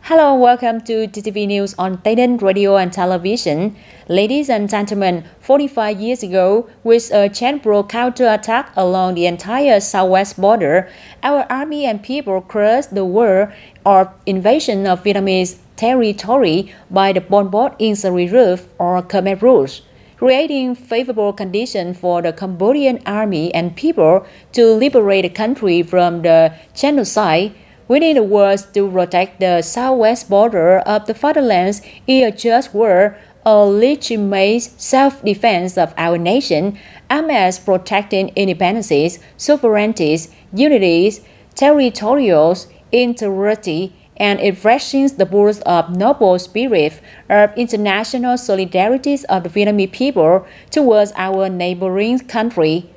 Hello, welcome to TTV News on TayNinhTV Radio and Television. Ladies and gentlemen, 45 years ago, with a general counterattack along the entire southwest border, our army and people crushed the war of invasion of Vietnamese territory by the Pol Pot insurrection or Khmer Rouge, creating favorable conditions for the Cambodian army and people to liberate the country from the genocide. Winning the war to protect the southwest border of the fatherlands is a just war, a legitimate self-defense of our nation, aimed at protecting independencies, sovereignties, unities, territorial integrity, and expressing the burst of noble spirit of international solidarity of the Vietnamese people towards our neighboring country.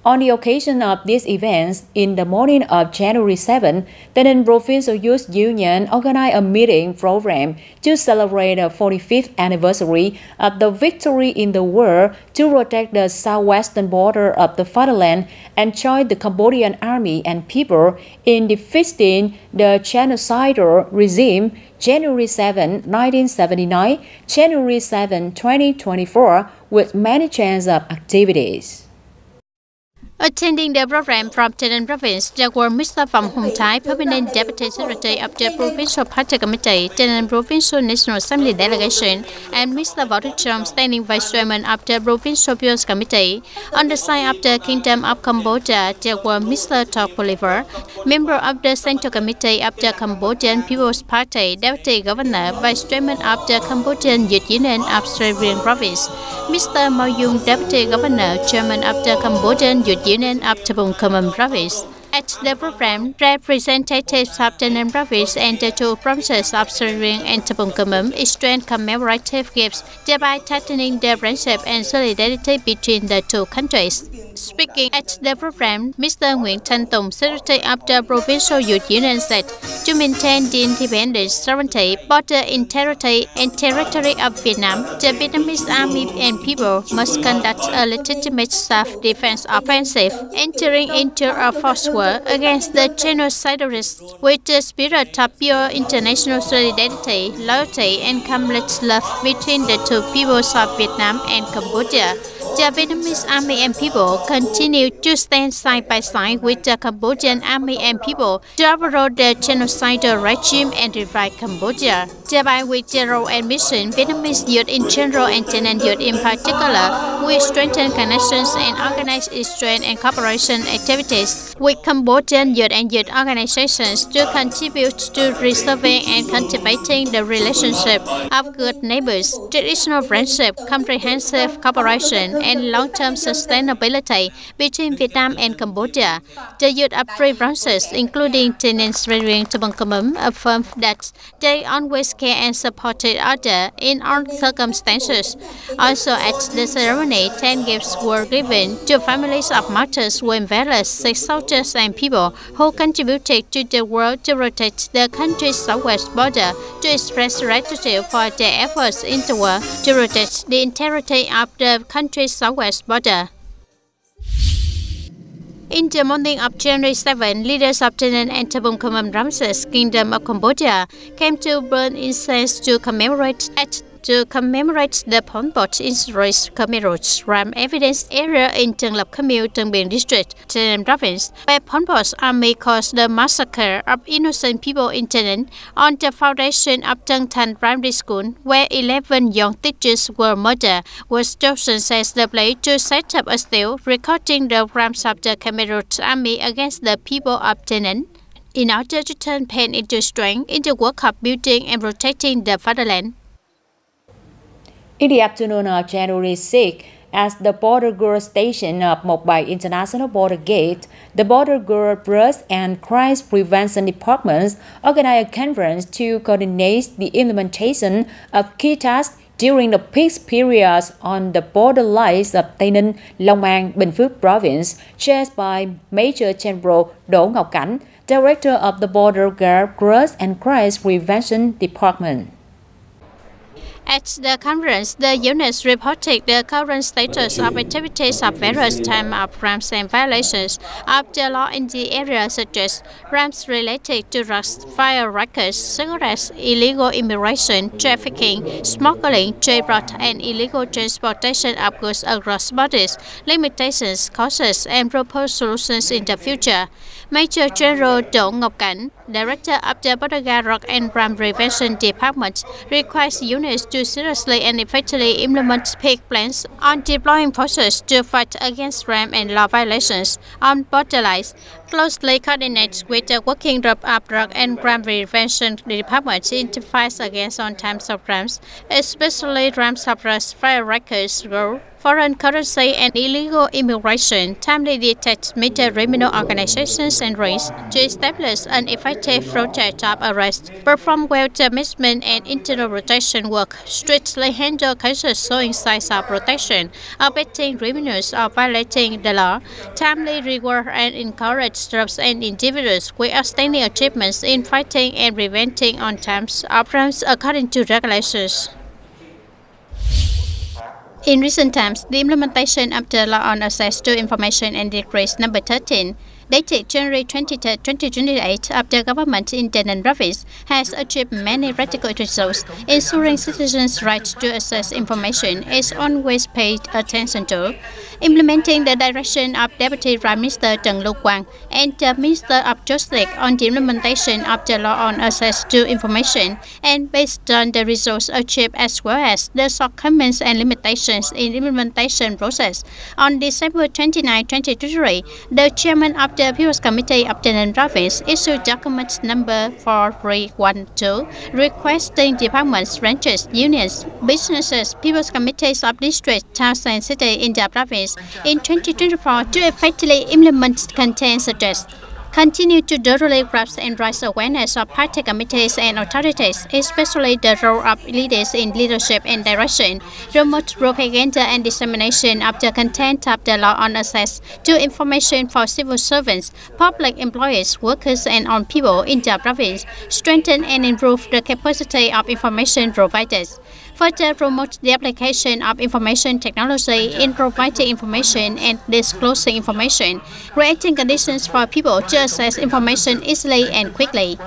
On the occasion of these events, in the morning of January 7, the TayNinhTV Provincial Youth Union organized a meeting program to celebrate the 45th anniversary of the victory in the war to protect the southwestern border of the fatherland and join the Cambodian army and people in defeating the genocidal regime January 7, 1979, January 7, 2024, with many chances of activities. Attending the program from TayNinhTV Province, there were Mr. Pham Hong Thai, Permanent Deputy Secretary of the Provincial Party Committee, TayNinhTV Provincial National Assembly Delegation, and Mr. Võ Đức Trong, Standing Vice Chairman of the Provincial People's Committee. On the side of the Kingdom of Cambodia, there were Mr. Tok Poliver, Member of the Central Committee of the Cambodian People's Party, Deputy Governor, Vice Chairman of the Cambodian Youth Union of Siem Reap Province, Mr. Mao Yung, Deputy Governor, Chairman of the Cambodian Youth Union of Tabung Khmer Province. At the program, representatives of TayNinhTV Province and the two provinces of Siem Reap and Tabung Khmer exchanged commemorative gifts, thereby tightening the friendship and solidarity between the two countries. Speaking at the program, Mr. Nguyễn Thanh Tùng, Secretary of the Provincial Youth Union, said, to maintain the independence, sovereignty, border integrity, and territory of Vietnam, the Vietnamese army and people must conduct a legitimate self-defense offensive, entering into a forced war against the genocidalists with the spirit of pure international solidarity, loyalty, and complete love between the two peoples of Vietnam and Cambodia. The Vietnamese army and people continue to stand side by side with the Cambodian army and people to overthrow the genocidal regime and revive Cambodia. Thereby, with zero admission, Vietnamese youth in general and TayNinhTV youth in particular, we strengthen connections and organize exchange and cooperation activities with Cambodian youth and youth organizations to contribute to preserving and cultivating the relationship of good neighbors, traditional friendship, comprehensive cooperation, and long-term sustainability between Vietnam and Cambodia. The youth of three branches, including TayNinhTV Tabung Khmer, affirmed that they always care and support each other in all circumstances. Also, at the ceremony, 10 gifts were given to families of martyrs with various soldiers and people who contributed to the war to protect the country's southwest border, to express gratitude for their efforts in the war to protect the integrity of the country's southwest border. In the morning of January 7, leaders of TayNinhTV and Tabung Khmer Provinces, Kingdom of Cambodia, came to burn incense to commemorate the Pol Pot insurrection Khmer Rouge ram evidence area in Tân Lập Khmer Tân Bien District, TayNinhTV Province, where Pol Pot's army caused the massacre of innocent people in TayNinhTV on the foundation of Tân Thanh Primary School, where 11 young teachers were murdered, was chosen as the place to set up a still recording the crimes of the Khmer Rouge army against the people of TayNinhTV, in order to turn pain into strength in the work of building and protecting the fatherland. In the afternoon of January 6, at the Border Guard Station of Mộc Bài International Border Gate, the Border Guard Brush and Crime Prevention Departments organized a conference to coordinate the implementation of key tasks during the peak periods on the border lines of TayNinhTV, Long An, Bình Phước Province, chaired by Major General Đỗ Ngọc Cảnh, Director of the Border Guard Brush and Crime Prevention Department. At the conference, the units reported the current status of activities of various types of crimes and violations of the law in the area, such as crimes related to drugs, fire records, cigarettes, illegal immigration, trafficking, smuggling, trade route, and illegal transportation of goods across borders, limitations, causes, and proposed solutions in the future. Major General Đỗ Ngọc Cảnh, Director of the Border Guard Drug and Crime Prevention Department, requires units to seriously and effectively implement peak plans on deploying forces to fight against crime and law violations on border lines, closely coordinate with the working group of Drug and Crime Prevention Department in the fight against all types of crimes, especially crimes of drugs, fire records, foreign currency, and illegal immigration, timely detect major criminal organizations and rings to establish an effective project of arrest, perform well the management and internal protection work, strictly handle cases showing signs of protection, abetting criminals or violating the law, timely reward and encourage groups and individuals with outstanding achievements in fighting and preventing all types of crimes according to regulations. In recent times, the implementation of the Law on Access to Information and Decree number 13, dated January 23, 2028 of the government in TayNinhTV province has achieved many practical results. Ensuring citizens' right to access information is always paid attention to. Implementing the direction of Deputy Prime Minister Trần Lưu Quang and the Minister of Justice on the implementation of the Law on Access to Information, and based on the results achieved as well as the shortcomings and limitations in implementation process, on December 29, 2023, the Chairman of the People's Committee of TayNinhTV province issued document number 4312 requesting departments, branches, unions, businesses, People's Committees of districts, towns and cities in the province in 2024 to effectively implement content such as continue to thoroughly grasp and raise awareness of party committees and authorities, especially the role of leaders in leadership and direction, promote propaganda and dissemination of the content of the Law on Access to Information for civil servants, public employees, workers, and all people in the province, strengthen and improve the capacity of information providers. Further promote the application of information technology in providing information and disclosing information, creating conditions for people to access information easily and quickly.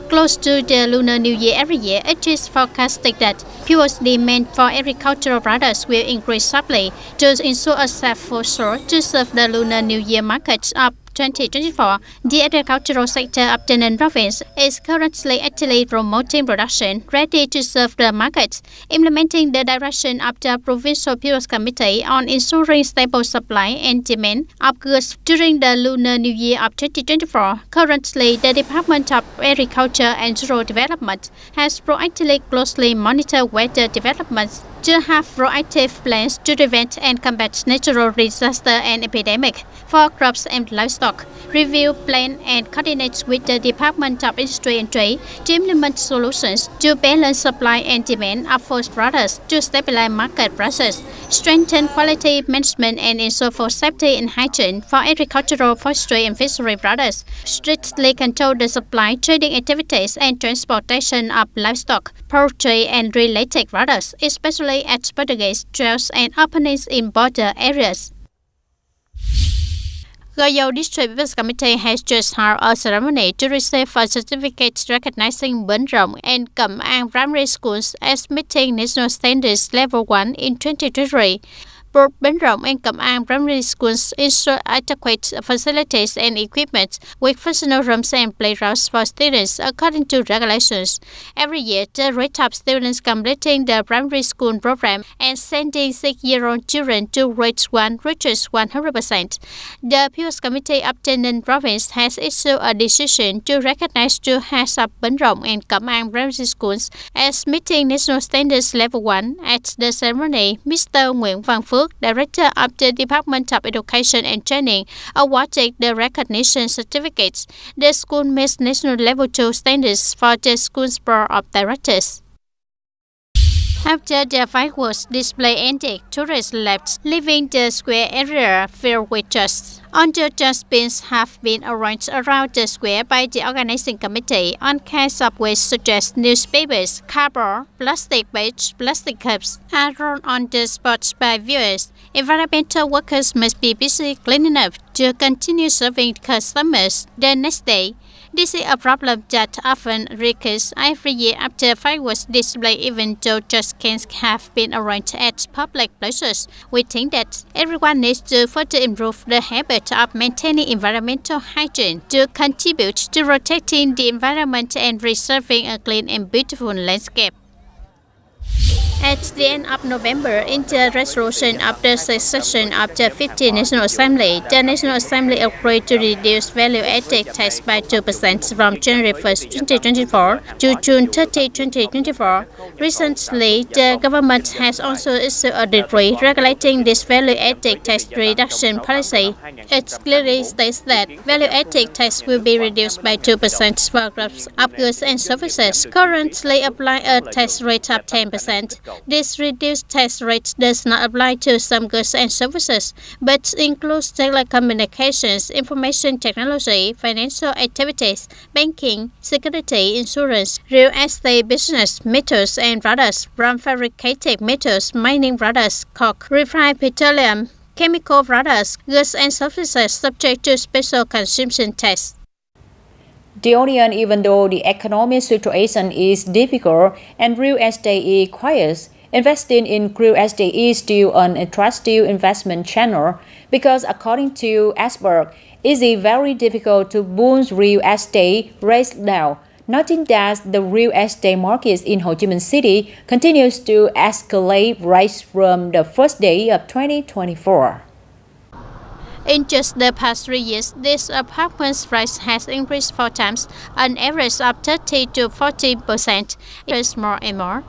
Close to the Lunar New Year every year, it is forecasted that people's demand for agricultural products will increase sharply. To ensure a safe food source to serve the Lunar New Year markets of 2024, the agricultural sector of TayNinhTV province is currently actively promoting production ready to serve the market, implementing the direction of the Provincial People's Committee on ensuring stable supply and demand of goods during the Lunar New Year of 2024. Currently, the Department of Agriculture and Rural Development has proactively closely monitored weather developments to have proactive plans to prevent and combat natural disaster and epidemic for crops and livestock, review, plan, and coordinate with the Department of Industry and Trade to implement solutions to balance supply and demand of food products to stabilize market prices, strengthen quality management and ensure food safety and hygiene for agricultural, forestry, and fishery products, strictly control the supply, trading activities, and transportation of livestock, poultry, and related products, especially at border gates, trails, and openings in border areas. Goyo District People's Committee has just held a ceremony to receive a certificate recognizing Bến Rộng and Cẩm An primary schools as meeting national standards level 1 in 2023. Both Bến Rộng and Cẩm An primary schools ensure adequate facilities and equipment with functional rooms and playgrounds for students according to regulations. Every year, the rate of students completing the primary school program and sending 6-year-old children to grade 1 reaches 100%. The People's Committee of TayNinhTV province has issued a decision to recognize two heads of Bến Rộng and Cẩm An primary schools as meeting national standards level 1. At the ceremony, Mr. Nguyễn Văn Phước, Director of the Department of Education and Training, awarded the recognition certificates. The school meets national level 2 standards for the school's board of directors. After the fireworks display ended, tourists left, leaving the square area filled with dust. Under dustbins have been arranged around the square by the organizing committee on kinds of waste such as newspapers, cardboard, plastic bags, plastic cups are thrown on the spot by viewers. Environmental workers must be busy cleaning up to continue serving customers the next day. This is a problem that often recurs every year after fireworks display, even though dust cans have been arranged at public places. We think that everyone needs to further improve the habit of maintaining environmental hygiene to contribute to protecting the environment and preserving a clean and beautiful landscape. At the end of November, in the resolution of the session of the 15th National Assembly, the National Assembly agreed to reduce value-added tax by 2% from January 1, 2024 to June 30, 2024. Recently, the government has also issued a decree regulating this value-added tax reduction policy. It clearly states that value-added tax will be reduced by 2% for groups of goods and services currently apply a tax rate of 10%. This reduced tax rate does not apply to some goods and services, but includes telecommunications, information technology, financial activities, banking, security, insurance, real estate business, metals and products from fabricated metals, mining products, coke, refined petroleum, chemical products, goods and services subject to special consumption tax. The Onion, even though the economic situation is difficult and real estate is quiet, investing in real estate is still an attractive investment channel because, according to experts, it is very difficult to boost real estate rates now, noting that the real estate market in Ho Chi Minh City continues to escalate rates from the first day of 2024. In just the past 3 years, this apartment's price has increased 4 times, an average of 30 to 40%. It is more and more.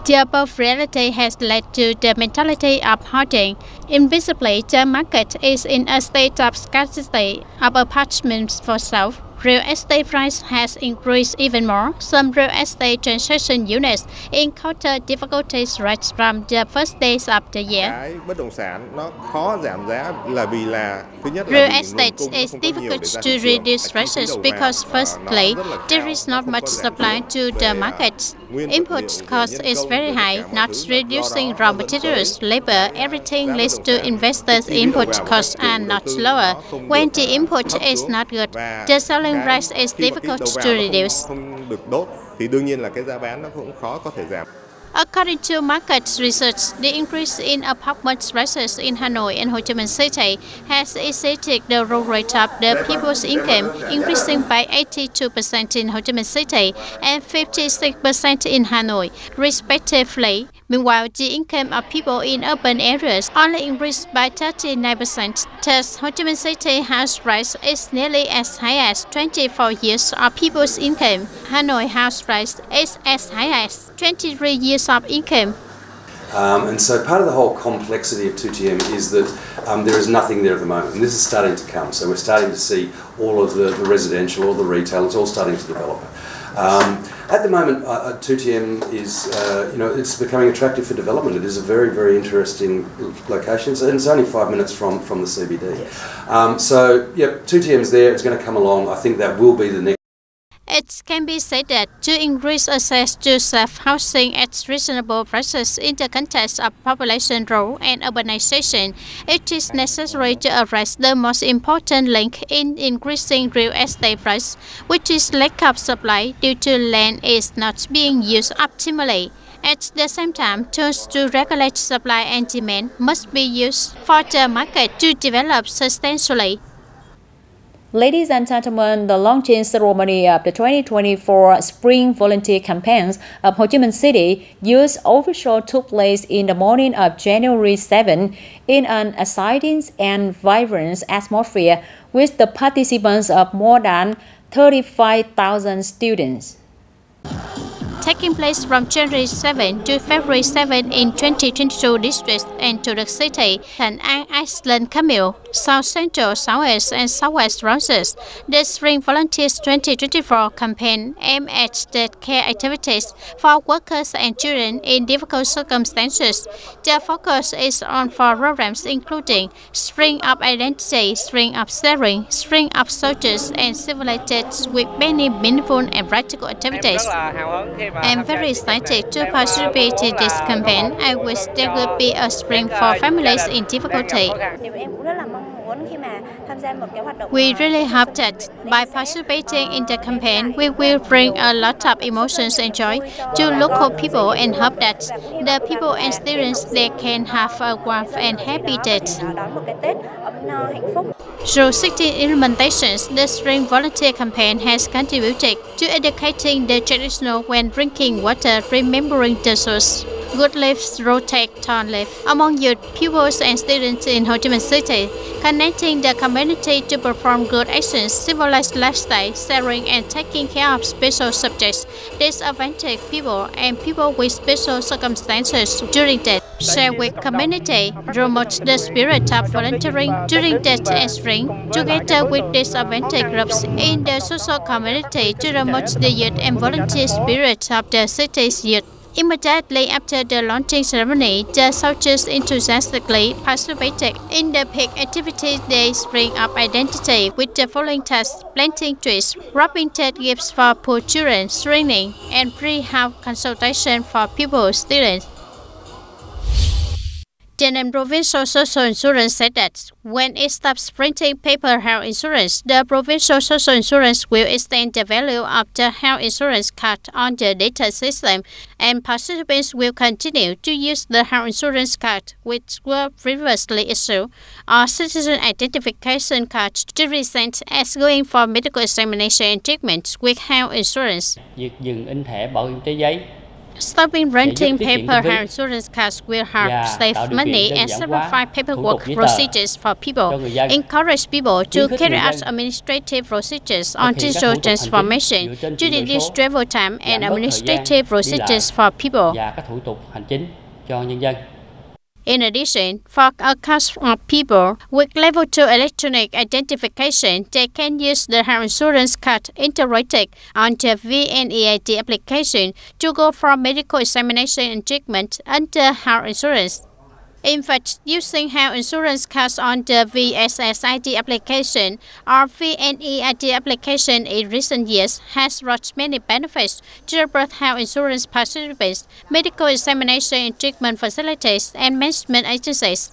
The above reality has led to the mentality of hoarding. Invisibly, the market is in a state of scarcity of apartments for sale. Real estate price has increased even more. Some real estate transaction units encounter difficulties right from the first days of the year. Real estate is difficult to reduce prices because, firstly, there is not much supply to the market. Input cost is very high, not reducing raw materials, labor, everything leads to investors' input costs are not lower. When the input is not good, the selling price is difficult to reduce. According to market research, the increase in apartment prices in Hanoi and Ho Chi Minh City has exceeded the growth rate of the people's income, increasing by 82% in Ho Chi Minh City and 56% in Hanoi, respectively. Meanwhile, the income of people in urban areas only increased by 39%. Thus, Ho Chi Minh City house price is nearly as high as 24 years of people's income. Hanoi house price is as high as 23 years of income. And so part of the whole complexity of 2TM is that there is nothing there at the moment, and this is starting to come. So we're starting to see all of the residential, all the retail, it's all starting to develop. At the moment, 2TM is, it's becoming attractive for development. It is a very, very interesting location, and it's only 5 minutes from the CBD. So, yeah, 2TM's there, it's going to come along. I think that will be the next. It can be said that to increase access to safe housing at reasonable prices in the context of population growth and urbanization, it is necessary to address the most important link in increasing real estate price, which is lack of supply due to land is not being used optimally. At the same time, tools to regulate supply and demand must be used for the market to develop substantially. Ladies and gentlemen, the launching ceremony of the 2024 Spring Volunteer Campaigns of Ho Chi Minh City Youth Official took place in the morning of January 7 in an exciting and vibrant atmosphere with the participants of more than 35,000 students. Taking place from January 7 to February 7 in 2022 districts and to the city, Thành An Island Camille, South Central, Southwest, and Southwest regions. The Spring Volunteers 2024 campaign aimed at state care activities for workers and children in difficult circumstances. The focus is on 4 programs including Spring of Identity, Spring of Sharing, Spring of Soldiers, and Civilizations with many meaningful and practical activities. I'm very excited to participate in this campaign. I wish there would be a spring for families in difficulty. We really hope that by participating in the campaign, we will bring a lot of emotions and joy to local people and hope that the people and students they can have a warm and happy day. Through 16 implementations, the Spring Volunteer Campaign has contributed to educating the traditional when drinking water, remembering the source. Good leaves rotate torn leaf among youth, pupils, and students in Ho Chi Minh City, connecting the community to perform good actions, civilized lifestyle, sharing, and taking care of special subjects, disadvantaged people, and people with special circumstances during death. Share with community, promote the spirit of volunteering during death and spring, together with disadvantaged groups in the social community to promote the youth and volunteer spirit of the city's youth. Immediately after the launching ceremony, the soldiers enthusiastically participated in the peak activity day Spring of Identity with the following tasks: planting trees, wrapping TED gifts for poor children, training, and free health consultation for pupils, students. TayNinhTV Provincial Social Insurance said that when it stops printing paper health insurance, the provincial social insurance will extend the value of the health insurance card on the data system, and participants will continue to use the health insurance card which were previously issued or citizen identification cards to present as going for medical examination and treatment with health insurance. Stopping renting paper health insurance cards will help save money and simplify paperwork procedures for people, encourage people to carry out administrative procedures on digital transformation to reduce travel time and administrative procedures for people. In addition, for a class of people with level 2 electronic identification, they can use the health insurance card integrated on the VNEID application to go for medical examination and treatment under health insurance. In fact, using health insurance cards on the VSSID application or VNEID application in recent years has brought many benefits to both health insurance participants, medical examination and treatment facilities, and management agencies.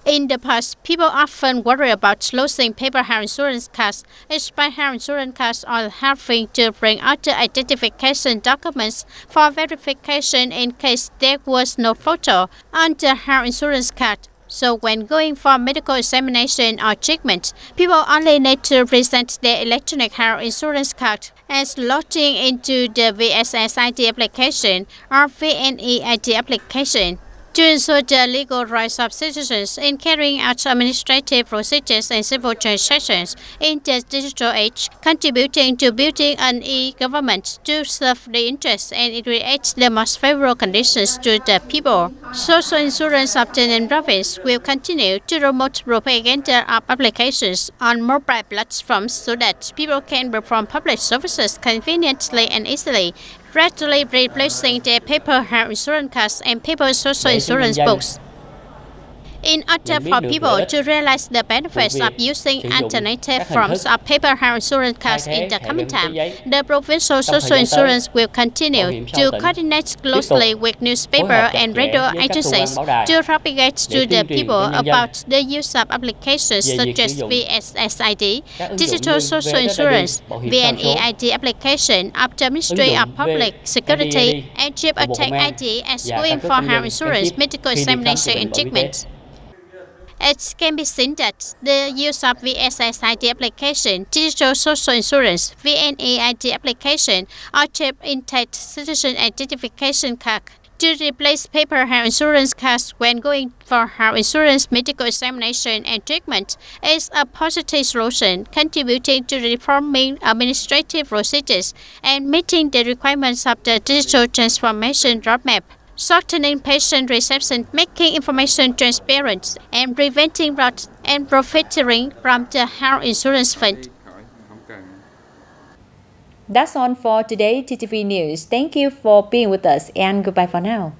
In the past, people often worry about losing paper health insurance cards, expired health insurance cards, or having to bring other identification documents for verification in case there was no photo on the health insurance card. So when going for medical examination or treatment, people only need to present their electronic health insurance card as logging into the VSSID application or VNEID application. To ensure the legal rights of citizens in carrying out administrative procedures and civil transactions in the digital age, contributing to building an e-government to serve the interests and create the most favorable conditions to the people. Social insurance of TayNinhTV province will continue to promote propaganda of applications on mobile platforms so that people can perform public services conveniently and easily, gradually replacing their paper health insurance cards and paper social insurance books. In order for people to realize the benefits of using alternative forms of paper health insurance cards in the coming time, the provincial social insurance will continue to coordinate closely with newspaper and radio agencies to propagate to the people about the use of applications such as VSSID, digital social insurance, VNEID application of the Ministry of Public Security, and chip attack ID as going for health insurance, medical examination and treatment. It can be seen that the use of VSSID application, digital social insurance, VNEID application, or chip intact citizen identification card to replace paper health insurance cards when going for health insurance, medical examination and treatment is a positive solution, contributing to reforming administrative procedures and meeting the requirements of the digital transformation roadmap. shortening patient reception, making information transparent, and preventing fraud and profiteering from the health insurance fund. That's all for today, TTV News. Thank you for being with us and goodbye for now.